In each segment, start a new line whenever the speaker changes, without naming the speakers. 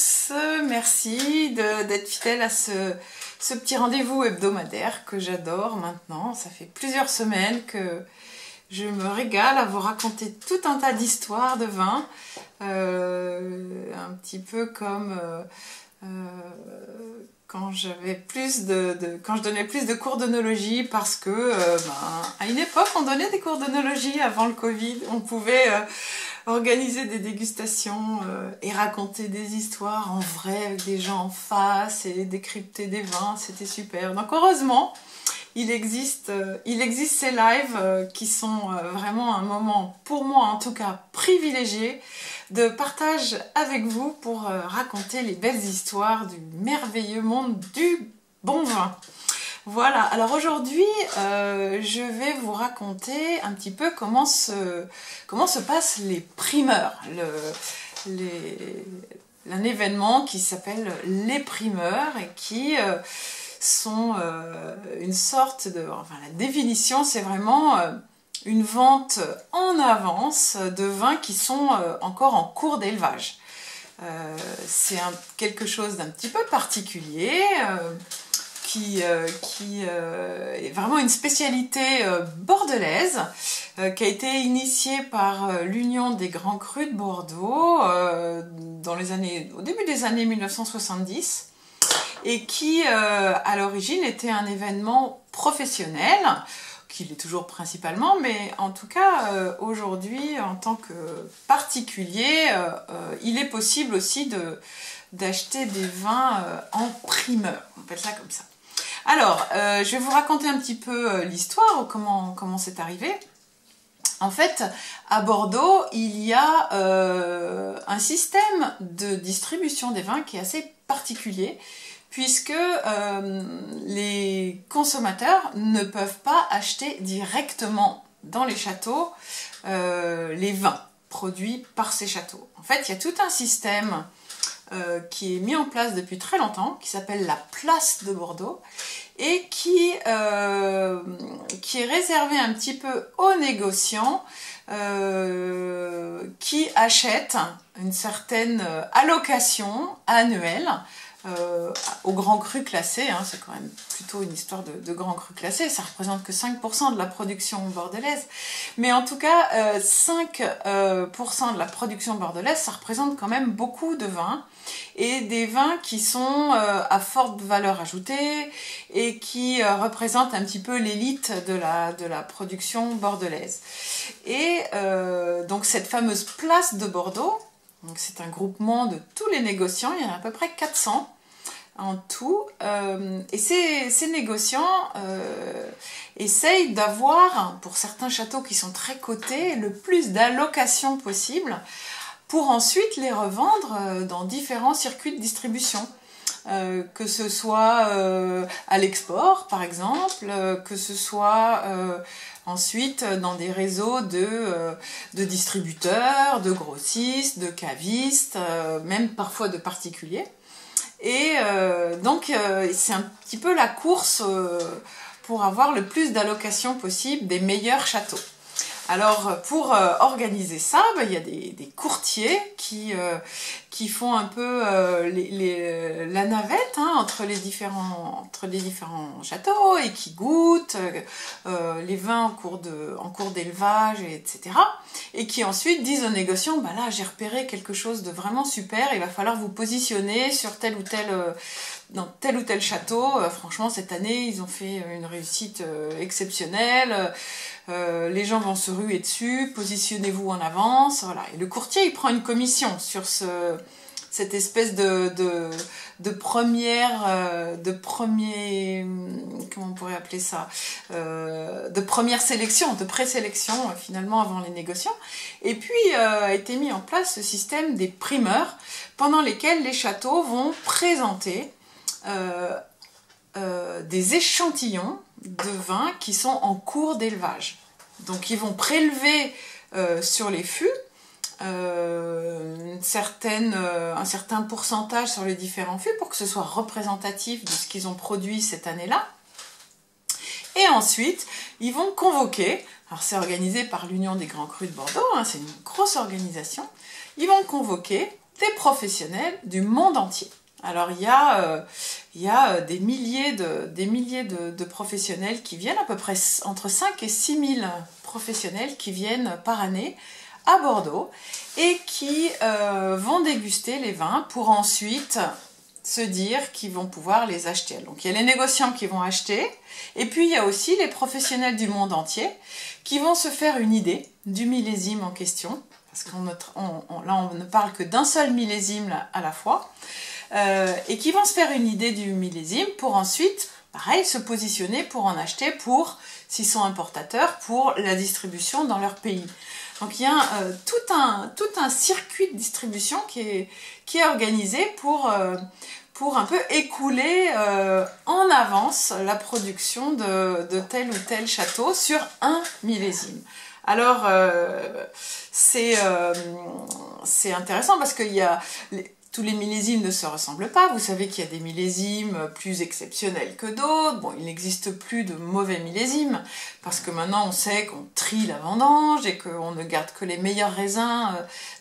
tous, merci d'être fidèles à ce petit rendez-vous hebdomadaire que j'adore maintenant. Ça fait plusieurs semaines que je me régale à vous raconter tout un tas d'histoires de vin, un petit peu comme quand j'avais quand je donnais plus de cours d'œnologie, parce que à une époque on donnait des cours d'œnologie avant le Covid, on pouvait organiser des dégustations et raconter des histoires en vrai avec des gens en face et décrypter des vins, c'était super. Donc heureusement il existe ces lives qui sont vraiment un moment, pour moi en tout cas, privilégié de partage avec vous pour raconter les belles histoires du merveilleux monde du bon vin. Voilà, alors aujourd'hui, je vais vous raconter un petit peu comment se passent les primeurs, un événement qui s'appelle les primeurs et qui sont une sorte de... Enfin, la définition, c'est vraiment une vente en avance de vins qui sont encore en cours d'élevage. C'est quelque chose d'un petit peu particulier, qui est vraiment une spécialité bordelaise, qui a été initiée par l'Union des Grands Crus de Bordeaux au début des années 1970, et qui à l'origine était un événement professionnel, qu'il est toujours principalement, mais en tout cas aujourd'hui en tant que particulier, il est possible aussi d'acheter des vins en primeur, on appelle ça comme ça. Alors, je vais vous raconter un petit peu l'histoire, comment c'est arrivé. En fait, à Bordeaux, il y a un système de distribution des vins qui est assez particulier, puisque les consommateurs ne peuvent pas acheter directement dans les châteaux les vins produits par ces châteaux. En fait, il y a tout un système qui est mis en place depuis très longtemps, qui s'appelle la place de Bordeaux, et qui est réservé un petit peu aux négociants qui achètent une certaine allocation annuelle aux grands crus classés, hein, c'est quand même plutôt une histoire de grands crus classés, ça représente que 5% de la production bordelaise, mais en tout cas 5% de la production bordelaise, ça représente quand même beaucoup de vins, et des vins qui sont à forte valeur ajoutée et qui représentent un petit peu l'élite de la production bordelaise. Et donc cette fameuse place de Bordeaux, c'est un groupement de tous les négociants, il y en a à peu près 400 en tout, et ces négociants essayent d'avoir, pour certains châteaux qui sont très cotés, le plus d'allocations possible pour ensuite les revendre dans différents circuits de distribution. Que ce soit à l'export par exemple, que ce soit ensuite dans des réseaux de distributeurs, de grossistes, de cavistes, même parfois de particuliers. Et donc c'est un petit peu la course pour avoir le plus d'allocations possible des meilleurs châteaux. Alors pour organiser ça, il y a des courtiers qui font un peu la navette, hein, entre les différents châteaux, et qui goûtent les vins en cours d'élevage, etc. Et qui ensuite disent aux négociants, bah là j'ai repéré quelque chose de vraiment super, il va falloir vous positionner sur dans tel ou tel château. Franchement cette année ils ont fait une réussite exceptionnelle. Les gens vont se ruer dessus, positionnez-vous en avance, voilà. Et le courtier il prend une commission sur cette espèce de premier, comment on pourrait appeler ça, de première sélection, de présélection finalement avant les négociants. Et puis a été mis en place ce système des primeurs, pendant lesquels les châteaux vont présenter des échantillons de vins qui sont en cours d'élevage. Donc ils vont prélever sur les fûts un certain pourcentage sur les différents fûts pour que ce soit représentatif de ce qu'ils ont produit cette année-là. Et ensuite, ils vont convoquer, alors c'est organisé par l'Union des Grands Crus de Bordeaux, hein, c'est une grosse organisation, ils vont convoquer des professionnels du monde entier. Alors il y a des milliers de professionnels qui viennent, à peu près entre 5 et 6 000 professionnels qui viennent par année à Bordeaux et qui vont déguster les vins pour ensuite se dire qu'ils vont pouvoir les acheter. Donc il y a les négociants qui vont acheter et puis il y a aussi les professionnels du monde entier qui vont se faire une idée du millésime en question, parce là on ne parle que d'un seul millésime à la fois, et qui vont se faire une idée du millésime pour ensuite, pareil, se positionner pour en acheter pour, s'ils sont importateurs, pour la distribution dans leur pays. Donc il y a tout un circuit de distribution qui est organisé pour un peu écouler en avance la production de tel ou tel château sur un millésime. Alors c'est intéressant parce que tous les millésimes ne se ressemblent pas. Vous savez qu'il y a des millésimes plus exceptionnels que d'autres. Bon, il n'existe plus de mauvais millésimes parce que maintenant on sait qu'on trie la vendange et qu'on ne garde que les meilleurs raisins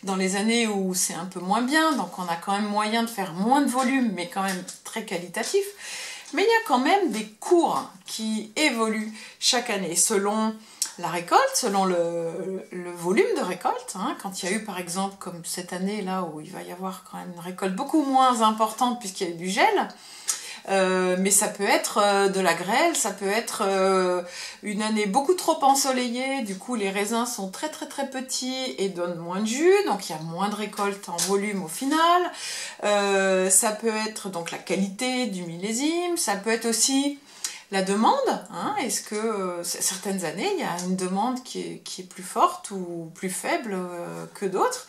dans les années où c'est un peu moins bien. Donc on a quand même moyen de faire moins de volume, mais quand même très qualitatif. Mais il y a quand même des cours qui évoluent chaque année selon la récolte, selon le volume de récolte. Quand il y a eu par exemple comme cette année là où il va y avoir quand même une récolte beaucoup moins importante puisqu'il y a eu du gel, mais ça peut être de la grêle, ça peut être une année beaucoup trop ensoleillée, du coup les raisins sont très très très petits et donnent moins de jus, donc il y a moins de récolte en volume au final. Ça peut être donc la qualité du millésime, ça peut être aussi la demande, est-ce que certaines années, il y a une demande qui est plus forte ou plus faible que d'autres.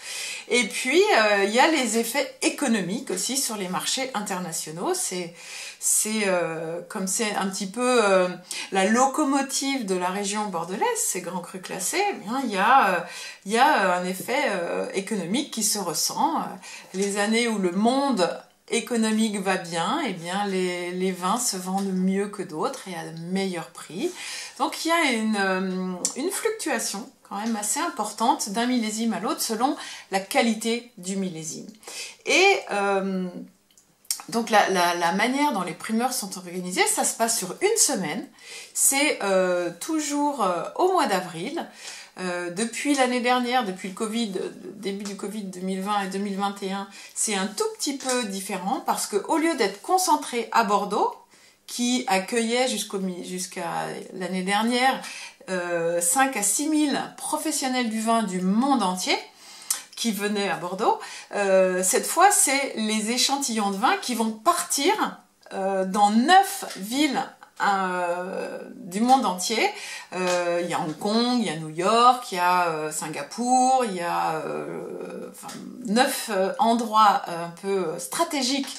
Et puis, il y a les effets économiques aussi sur les marchés internationaux. Comme c'est un petit peu la locomotive de la région bordelaise, ces grands crus classés, il y a un effet économique qui se ressent. Les années où le monde économique va bien, eh bien les vins se vendent mieux que d'autres et à de meilleurs prix. Donc il y a une fluctuation quand même assez importante d'un millésime à l'autre selon la qualité du millésime. Et donc la manière dont les primeurs sont organisés, ça se passe sur une semaine. C'est toujours au mois d'avril. Depuis l'année dernière, depuis le Covid, début du Covid 2020 et 2021, c'est un tout petit peu différent parce qu'au lieu d'être concentré à Bordeaux, qui accueillait jusqu'à l'année dernière 5 à 6 000 professionnels du vin du monde entier qui venaient à Bordeaux, cette fois c'est les échantillons de vin qui vont partir dans 9 villes du monde entier. Il y a Hong Kong, il y a New York, il y a Singapour, il y a 9 endroits un peu stratégiques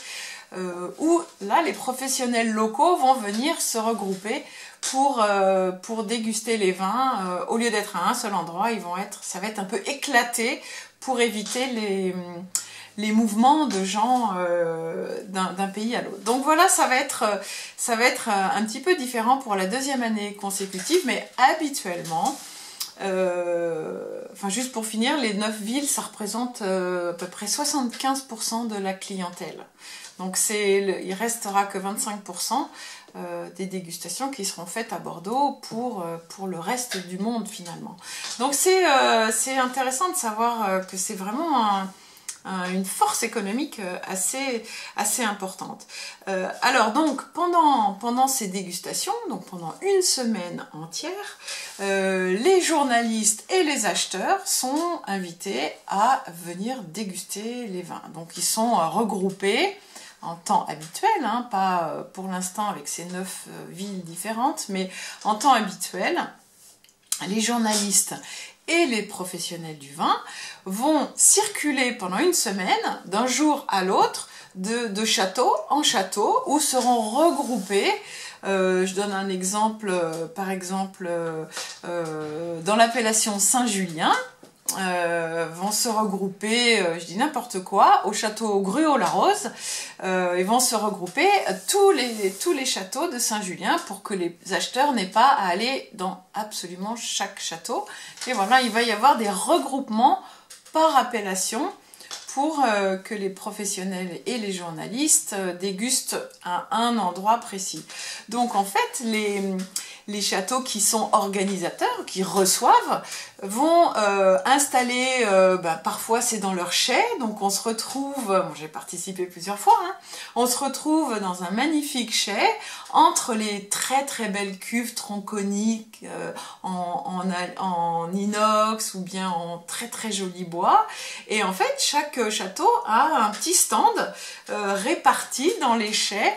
où là les professionnels locaux vont venir se regrouper pour déguster les vins. Au lieu d'être à un seul endroit, ça va être un peu éclaté pour éviter les mouvements de gens d'un pays à l'autre. Donc voilà, ça va être un petit peu différent pour la deuxième année consécutive, mais habituellement, juste pour finir, les 9 villes, ça représente à peu près 75% de la clientèle. Donc il restera que 25% des dégustations qui seront faites à Bordeaux pour le reste du monde finalement. Donc c'est intéressant de savoir que c'est vraiment une force économique assez importante. Alors donc pendant ces dégustations, donc pendant une semaine entière, les journalistes et les acheteurs sont invités à venir déguster les vins. Donc ils sont regroupés en temps habituel, pas pour l'instant avec ces 9 villes différentes, mais en temps habituel, les journalistes et les professionnels du vin vont circuler pendant une semaine, d'un jour à l'autre, de château en château, où seront regroupés, je donne un exemple, par exemple, dans l'appellation Saint-Julien, vont se regrouper, je dis n'importe quoi, au château Gruau-Larose, ils vont se regrouper tous les châteaux de Saint-Julien pour que les acheteurs n'aient pas à aller dans absolument chaque château. Et voilà, il va y avoir des regroupements par appellation pour que les professionnels et les journalistes dégustent à un endroit précis. Donc en fait, les châteaux qui sont organisateurs, qui reçoivent, vont installer, parfois c'est dans leur chai, donc on se retrouve, bon, j'ai participé plusieurs fois, hein, on se retrouve dans un magnifique chai, entre les très très belles cuves tronconiques en inox ou bien en très très joli bois, et en fait chaque château a un petit stand réparti dans les chais,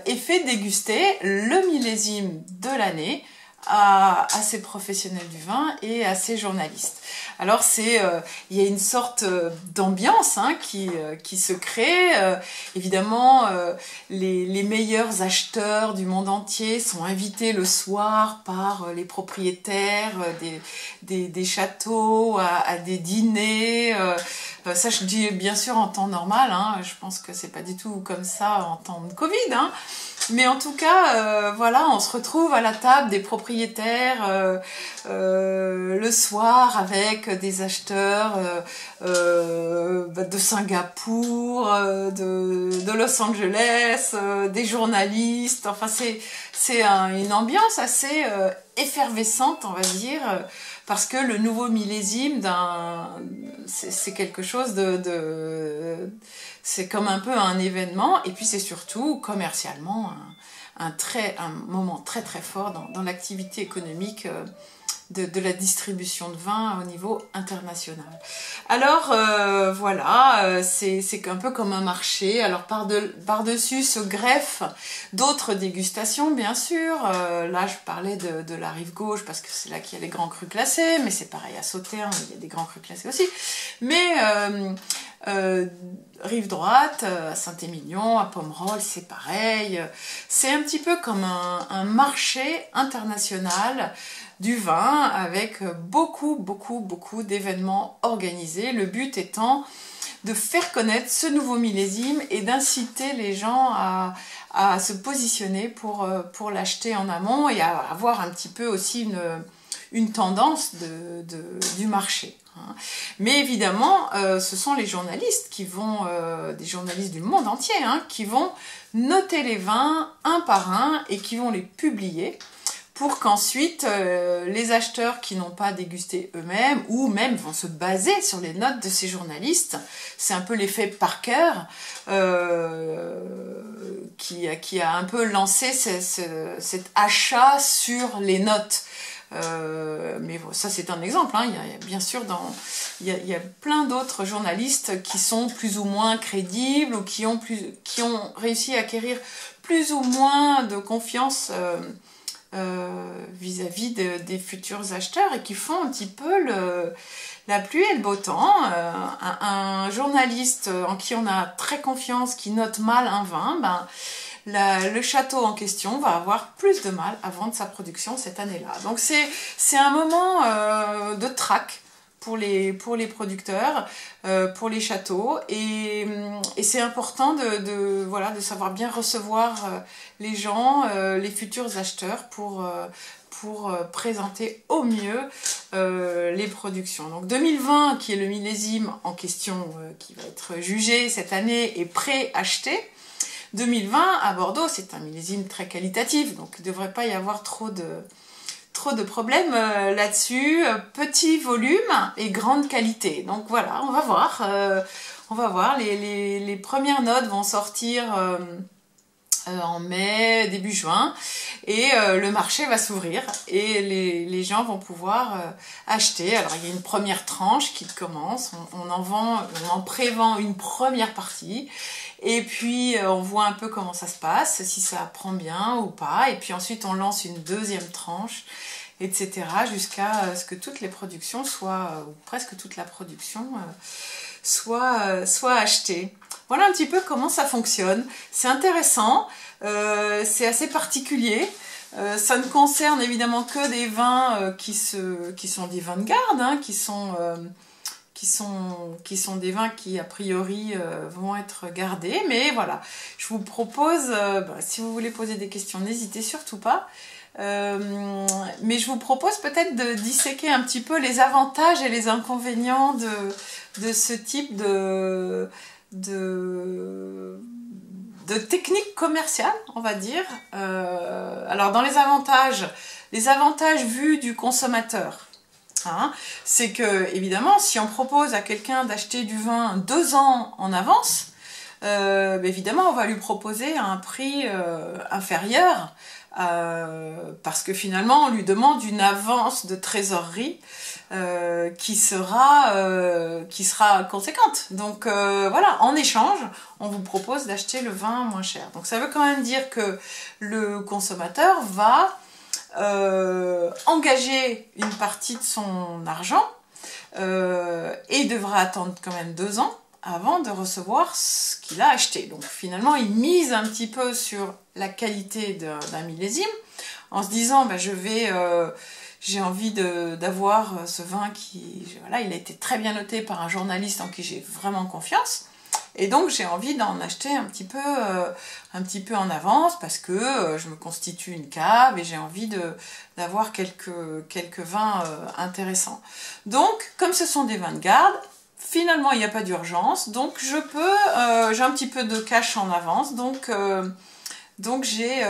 et fait déguster le millésime de l'année à ces professionnels du vin et à ces journalistes. Alors il y a une sorte d'ambiance qui se crée. Évidemment, les meilleurs acheteurs du monde entier sont invités le soir par les propriétaires des châteaux à des dîners. Ça, je dis bien sûr en temps normal, hein, je pense que c'est pas du tout comme ça en temps de Covid, hein. Mais en tout cas, voilà, on se retrouve à la table des propriétaires le soir avec des acheteurs de Singapour, de Los Angeles, des journalistes. Enfin, c'est une ambiance assez effervescente, on va dire, parce que le nouveau millésime c'est quelque chose c'est comme un peu un événement, et puis c'est surtout commercialement un moment très très fort dans l'activité économique de la distribution de vin au niveau international. Alors voilà, c'est un peu comme un marché. Alors par-dessus se greffent d'autres dégustations, bien sûr. Là, je parlais de la rive gauche parce que c'est là qu'il y a les grands crus classés, mais c'est pareil à Sauternes, il y a des grands crus classés aussi. Mais rive droite, à Saint-Émilion, à Pomerol, c'est pareil. C'est un petit peu comme un marché international du vin avec beaucoup d'événements organisés. Le but étant de faire connaître ce nouveau millésime et d'inciter les gens à se positionner pour l'acheter en amont et à avoir un petit peu aussi une tendance du marché. Mais évidemment, ce sont les journalistes des journalistes du monde entier, qui vont noter les vins un par un et qui vont les publier pour qu'ensuite les acheteurs qui n'ont pas dégusté eux-mêmes ou même vont se baser sur les notes de ces journalistes. C'est un peu l'effet Parker qui a un peu lancé cet achat sur les notes. Mais bon, ça c'est un exemple, il y a bien sûr il y a plein d'autres journalistes qui sont plus ou moins crédibles ou qui ont réussi à acquérir plus ou moins de confiance vis-à-vis des futurs acheteurs et qui font un petit peu la pluie et le beau temps. Un journaliste en qui on a très confiance, qui note mal un vin, le château en question va avoir plus de mal à vendre sa production cette année-là. Donc c'est un moment de trac pour les producteurs, pour les châteaux, et c'est important de savoir bien recevoir les gens, les futurs acheteurs pour présenter au mieux les productions. Donc 2020, qui est le millésime en question, qui va être jugé cette année et pré-acheté. 2020 à Bordeaux, c'est un millésime très qualitatif, donc il ne devrait pas y avoir trop de problèmes là-dessus. Petit volume et grande qualité. Donc voilà, on va voir. Les premières notes vont sortir en mai, début juin, et le marché va s'ouvrir et les gens vont pouvoir acheter. Alors il y a une première tranche qui commence, on en prévend une première partie, et puis on voit un peu comment ça se passe, si ça prend bien ou pas, et puis ensuite on lance une deuxième tranche, etc. jusqu'à ce que toutes les productions ou presque toute la production soit achetée. Voilà un petit peu comment ça fonctionne. C'est intéressant, c'est assez particulier. Ça ne concerne évidemment que des vins qui sont des vins de garde, qui sont des vins qui a priori vont être gardés. Mais voilà, je vous propose, si vous voulez poser des questions, n'hésitez surtout pas. Mais je vous propose peut-être de disséquer un petit peu les avantages et les inconvénients de ce type de technique commerciale, on va dire. Alors dans les avantages vus du consommateur, hein, c'est que évidemment si on propose à quelqu'un d'acheter du vin 2 ans en avance, évidemment on va lui proposer à un prix inférieur, parce que finalement on lui demande une avance de trésorerie qui sera conséquente. Donc voilà, en échange, on vous propose d'acheter le vin moins cher. Donc ça veut quand même dire que le consommateur va engager une partie de son argent et devra attendre quand même 2 ans avant de recevoir ce qu'il a acheté. Donc finalement, il mise un petit peu sur la qualité d'un millésime en se disant j'ai envie d'avoir ce vin voilà, il a été très bien noté par un journaliste en qui j'ai vraiment confiance. Et donc j'ai envie d'en acheter un petit peu en avance parce que je me constitue une cave et j'ai envie d'avoir quelques vins intéressants. Donc comme ce sont des vins de garde, finalement il n'y a pas d'urgence, donc j'ai un petit peu de cash en avance, donc j'ai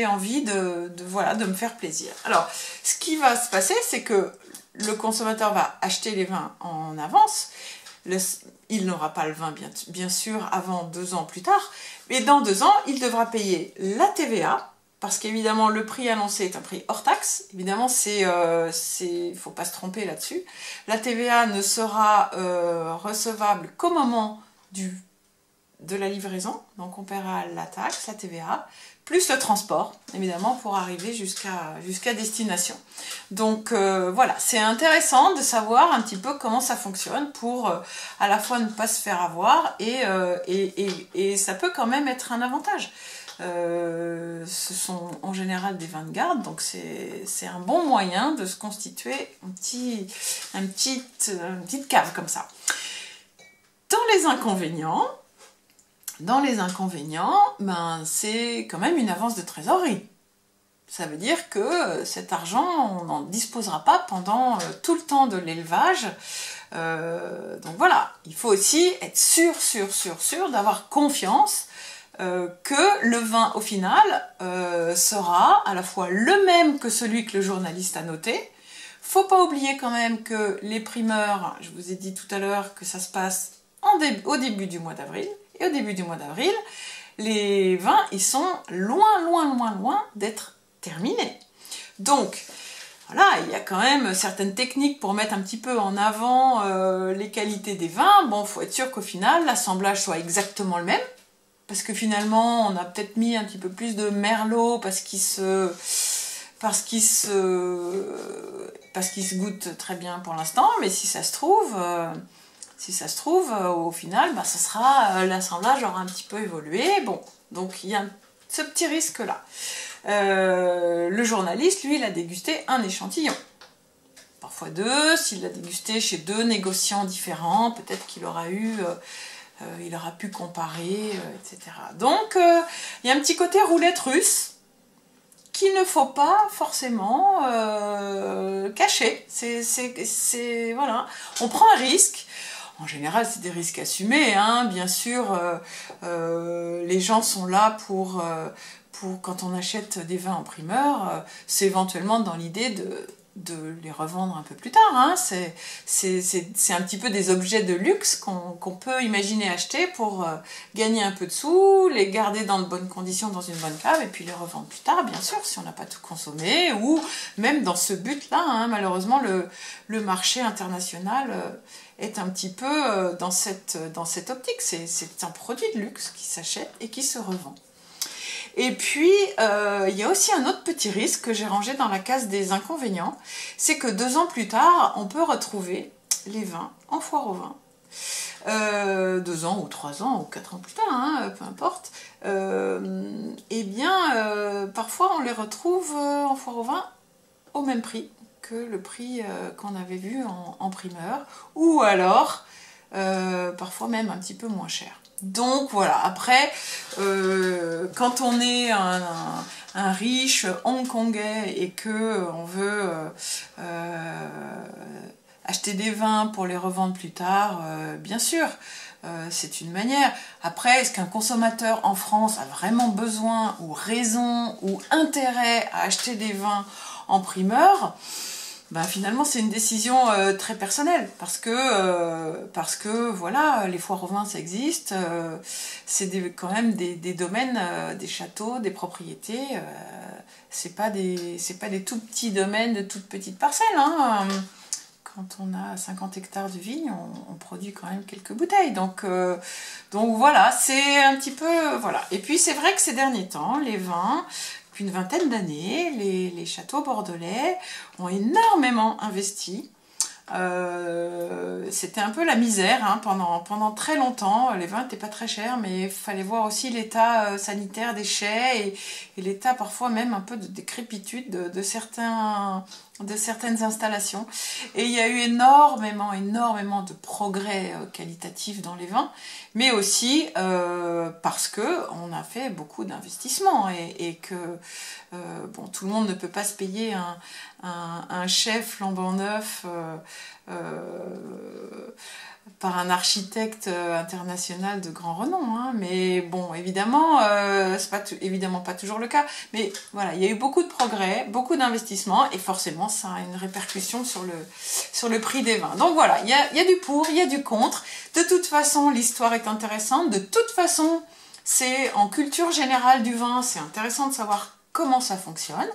envie de me faire plaisir. Alors ce qui va se passer, c'est que le consommateur va acheter les vins en avance. Il n'aura pas le vin bien sûr avant 2 ans plus tard, mais dans 2 ans il devra payer la TVA, parce qu'évidemment le prix annoncé est un prix hors taxe. Évidemment il faut pas se tromper là-dessus. La TVA ne sera recevable qu'au moment de la livraison, donc on paiera la taxe, la TVA, plus le transport, évidemment, pour arriver jusqu'à destination. Donc voilà, c'est intéressant de savoir un petit peu comment ça fonctionne pour à la fois ne pas se faire avoir et ça peut quand même être un avantage. Ce sont en général des vins de garde, donc c'est un bon moyen de se constituer une petite cave comme ça. Dans les inconvénients, c'est quand même une avance de trésorerie. Ça veut dire que cet argent, on n'en disposera pas pendant tout le temps de l'élevage. Donc voilà, il faut aussi être sûr d'avoir confiance que le vin, au final, sera à la fois le même que celui que le journaliste a noté. Faut pas oublier quand même que les primeurs, je vous ai dit tout à l'heure que ça se passe au début du mois d'avril. Et au début du mois d'avril, les vins, ils sont loin d'être terminés. Donc, voilà, il y a quand même certaines techniques pour mettre un petit peu en avant les qualités des vins. Bon, il faut être sûr qu'au final, l'assemblage soit exactement le même. Parce que finalement, on a peut-être mis un petit peu plus de merlot parce qu'il se goûte très bien pour l'instant. Mais si ça se trouve... au final, l'assemblage aura un petit peu évolué. Bon, donc il y a ce petit risque-là. Le journaliste, lui, il a dégusté un échantillon. Parfois 2, s'il l'a dégusté chez 2 négociants différents, peut-être qu'il aura il aura pu comparer, etc. Donc, il y a un petit côté roulette russe qu'il ne faut pas forcément cacher. Voilà, on prend un risque. En général, c'est des risques assumés, hein. Bien sûr, les gens sont là pour quand on achète des vins en primeur, c'est éventuellement dans l'idée de les revendre un peu plus tard, hein. C'est un petit peu des objets de luxe qu'on peut imaginer acheter pour gagner un peu de sous, les garder dans de bonnes conditions dans une bonne cave et puis les revendre plus tard, bien sûr, si on n'a pas tout consommé, ou même dans ce but-là, hein. Malheureusement, le marché international est un petit peu dans cette optique. C'est un produit de luxe qui s'achète et qui se revend. Et puis, il y a aussi un autre petit risque que j'ai rangé dans la case des inconvénients, c'est que 2 ans plus tard, on peut retrouver les vins en foire au vin. 2 ans ou 3 ans ou 4 ans plus tard, hein, peu importe. Parfois on les retrouve en foire au vin au même prix que le prix qu'on avait vu en primeur, ou alors parfois même un petit peu moins cher. Donc voilà, après, quand on est un riche hongkongais et que on veut acheter des vins pour les revendre plus tard, bien sûr, c'est une manière. Après, est-ce qu'un consommateur en France a vraiment besoin ou raison ou intérêt à acheter des vins en primeur ? Ben, finalement, c'est une décision très personnelle parce que voilà, les foires aux vins, ça existe. C'est quand même des domaines, des châteaux, des propriétés. C'est pas des tout petits domaines de toutes petites parcelles. Hein. Quand on a 50 hectares de vignes, on produit quand même quelques bouteilles. Donc voilà, c'est un petit peu... Voilà. Et puis c'est vrai que ces derniers temps, les vins, depuis une vingtaine d'années, les châteaux bordelais ont énormément investi. C'était un peu la misère hein, pendant très longtemps. Les vins n'étaient pas très chers, mais il fallait voir aussi l'état sanitaire des chais et l'état parfois même un peu de décrépitude de certaines installations. Et il y a eu énormément de progrès qualitatifs dans les vins, mais aussi parce que on a fait beaucoup d'investissements et que bon, tout le monde ne peut pas se payer un chef flambant neuf par un architecte international de grand renom, hein. Mais bon, évidemment, c'est évidemment pas toujours le cas. Mais voilà, il y a eu beaucoup de progrès, beaucoup d'investissements, et forcément, ça a une répercussion sur le prix des vins. Donc voilà, il y a du pour, il y a du contre. De toute façon, l'histoire est intéressante. De toute façon, c'est en culture générale du vin, c'est intéressant de savoir comment ça fonctionne.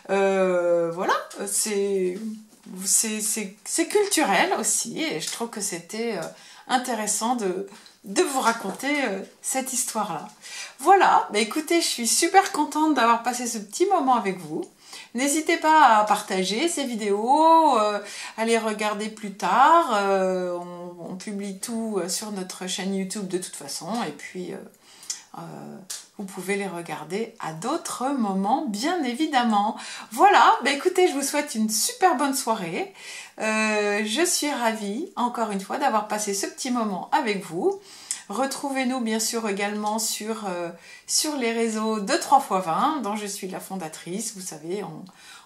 Voilà, c'est culturel aussi et je trouve que c'était intéressant de vous raconter cette histoire-là. Voilà, bah écoutez, je suis super contente d'avoir passé ce petit moment avec vous. N'hésitez pas à partager ces vidéos, à les regarder plus tard. On publie tout sur notre chaîne YouTube de toute façon et puis... vous pouvez les regarder à d'autres moments, bien évidemment. Voilà, bah écoutez, je vous souhaite une super bonne soirée. Je suis ravie, encore une fois, d'avoir passé ce petit moment avec vous. Retrouvez-nous bien sûr également sur les réseaux de 3x20, dont je suis la fondatrice. Vous savez,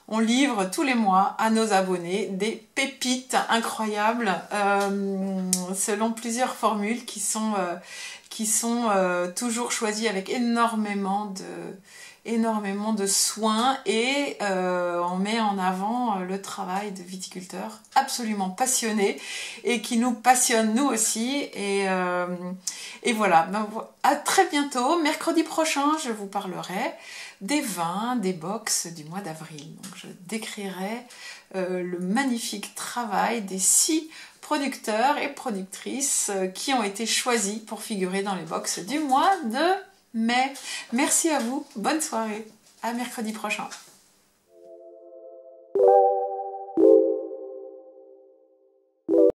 on livre tous les mois à nos abonnés des pépites incroyables, selon plusieurs formules qui sont toujours choisis avec énormément de soins et on met en avant le travail de viticulteurs absolument passionnés et qui nous passionnent nous aussi et voilà, à très bientôt. Mercredi prochain je vous parlerai des vins des box du mois d'avril. Donc je décrirai le magnifique travail des 6 producteurs et productrices qui ont été choisis pour figurer dans les box du mois de mai. Merci à vous, bonne soirée, à mercredi prochain.